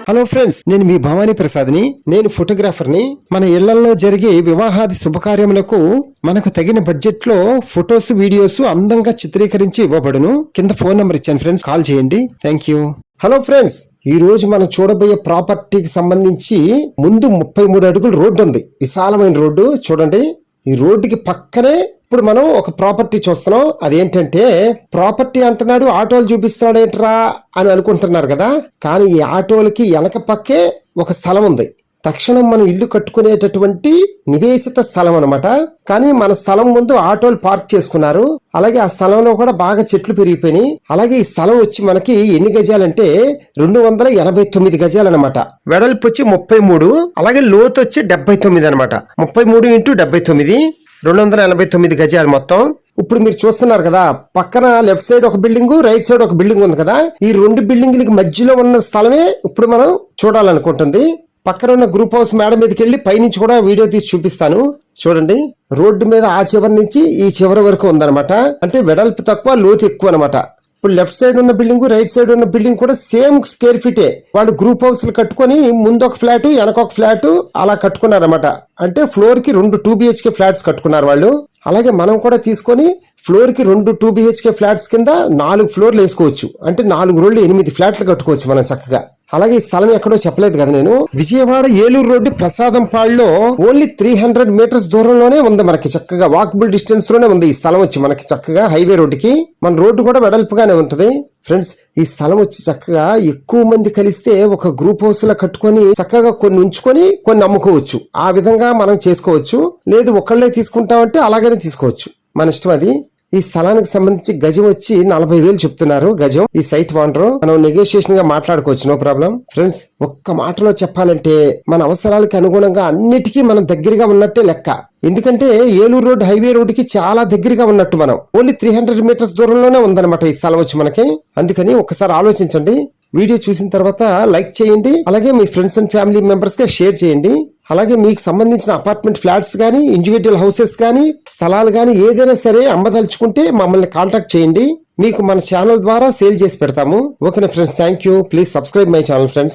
Hello friends, నేను మీ భవానీ ప్రసాద్ని. నేను ఫోటోగ్రాఫర్ని. మన ఇళ్లలో జరిగే వివాహాది శుభకార్యములకు మనకు తగిన బడ్జెట్ లో ఫొటోస్, వీడియోస్ అందంగా చిత్రీకరించి ఇవ్వబడును. కింద ఫోన్ నంబర్ ఇచ్చాను ఫ్రెండ్స్, కాల్ చేయండి. Thank you. హలో ఫ్రెండ్స్, ఈ రోజు మనం చూడబోయే ప్రాపర్టీకి సంబంధించి ముందు 33 అడుగుల రోడ్డు ఉంది. విశాలమైన రోడ్డు చూడండి. ఈ రోడ్డుకి పక్కనే ఇప్పుడు మనం ఒక ప్రాపర్టీ చూస్తున్నాం. అదేంటంటే ప్రాపర్టీ అంటున్నాడు, ఆటోలు చూపిస్తున్నాడు ఏంట్రా అని అనుకుంటున్నారు కదా. కానీ ఈ ఆటోలకి వెనక పక్కే ఒక స్థలం ఉంది. తక్షణం మనం ఇల్లు కట్టుకునేటటువంటి నివేశిత స్థలం అనమాట. కానీ మన స్థలం ముందు ఆటోలు పార్క్ చేసుకున్నారు. అలాగే ఆ స్థలంలో కూడా బాగా చెట్లు పెరిగిపోయినాయి. అలాగే ఈ స్థలం వచ్చి మనకి ఎన్ని గజాలంటే 289 గజాలు అనమాట. వెడల్పు వచ్చి 33, అలాగే లోతు వచ్చి 79 అనమాట. 33 × 79 289 గజాలు మొత్తం. ఇప్పుడు మీరు చూస్తున్నారు కదా, పక్కన లెఫ్ట్ సైడ్ ఒక బిల్డింగ్, రైట్ సైడ్ ఒక బిల్డింగ్ ఉంది కదా. ఈ రెండు బిల్డింగ్లకి మధ్యలో ఉన్న స్థలమే ఇప్పుడు మనం చూడాలనుకుంటుంది. పక్కన ఉన్న గ్రూప్ హౌస్ మేడ మీదకి వెళ్ళి పైనుంచి కూడా వీడియో తీసి చూపిస్తాను. చూడండి, రోడ్డు మీద ఆ చివరి నుంచి ఈ చివరి వరకు ఉందన్నమాట. అంటే వెడల్పు తక్కువ, లోతు ఎక్కువ అనమాట. ఇప్పుడు లెఫ్ట్ సైడ్ ఉన్న బిల్డింగ్, రైట్ సైడ్ ఉన్న బిల్డింగ్ కూడా సేమ్ స్క్వేర్ ఫీటే. వాళ్ళు గ్రూప్ హౌస్లు కట్టుకొని ముందు ఒక ఫ్లాట్, వెనక ఒక ఫ్లాట్ అలా కట్టుకున్నారన్నమాట. అంటే ఫ్లోర్ కి 2 2 BHK ఫ్లాట్స్ కట్టుకున్నారు వాళ్ళు. అలాగే మనం కూడా తీసుకొని ఫ్లోర్ కి 2 2 BHK ఫ్లాట్స్ కింద 4 ఫ్లోర్లు వేసుకోవచ్చు. అంటే 4 రోడ్లు 8 ఫ్లాట్లు కట్టుకోవచ్చు మనం చక్కగా. అలాగే ఈ స్థలం ఎక్కడో చెప్పలేదు కదా నేను. విజయవాడ ఏలూరు రోడ్డు ప్రసాదంపాడులో ఓన్లీ 300 మీటర్స్ దూరంలోనే ఉంది. మనకి చక్కగా వాకబుల్ డిస్టెన్స్ లోనే ఉంది ఈ స్థలం వచ్చి మనకి చక్కగా హైవే రోడ్డుకి. మన రోడ్డు కూడా వెడల్పుగానే ఉంటది. ఫ్రెండ్స్, ఈ స్థలం వచ్చి చక్కగా ఎక్కువ మంది కలిస్తే ఒక గ్రూప్ హౌస్ లా కట్టుకొని చక్కగా కొన్ని ఉంచుకొని కొన్ని అమ్ముకోవచ్చు. ఆ విధంగా మనం చేసుకోవచ్చు. లేదు ఒకళ్ళే తీసుకుంటామంటే అలాగనే తీసుకోవచ్చు, మన ఇష్టం అది. ఈ స్థలానికి సంబంధించి గజం వచ్చి 40,000 చెప్తున్నారు గజం. ఈ సైట్ ఓనర్ మనం నెగోషియేషన్ గా మాట్లాడుకోవచ్చు, నో ప్రాబ్లం. ఫ్రెండ్స్, ఒక్క మాటలో చెప్పాలంటే మన అవసరాలకు అనుగుణంగా అన్నిటికీ మనం దగ్గరగా ఉన్నట్టే లెక్క. ఎందుకంటే ఏలూరు రోడ్ హైవే రోడ్డుకి చాలా దగ్గరగా ఉన్నట్టు మనం. ఓన్లీ 300 మీటర్స్ దూరంలోనే ఉందన్నమాట ఈ స్థలం వచ్చి మనకి. అందుకని ఒకసారి ఆలోచించండి. వీడియో చూసిన తర్వాత లైక్ చేయండి. అలాగే మీ ఫ్రెండ్స్ అండ్ ఫ్యామిలీ మెంబర్స్ గా షేర్ చేయండి. అలాగే మీకు సంబంధించిన అపార్ట్మెంట్ ఫ్లాట్స్ గానీ, ఇండివిజువల్ హౌసెస్ గానీ, స్థలాలు గానీ ఏదైనా సరే అమ్మదలుచుకుంటే మమ్మల్ని కాంటాక్ట్ చేయండి. మీకు మన ఛానల్ ద్వారా సేల్ చేసి పెడతాము. ఓకేనా friends, thank you. Please subscribe my channel friends.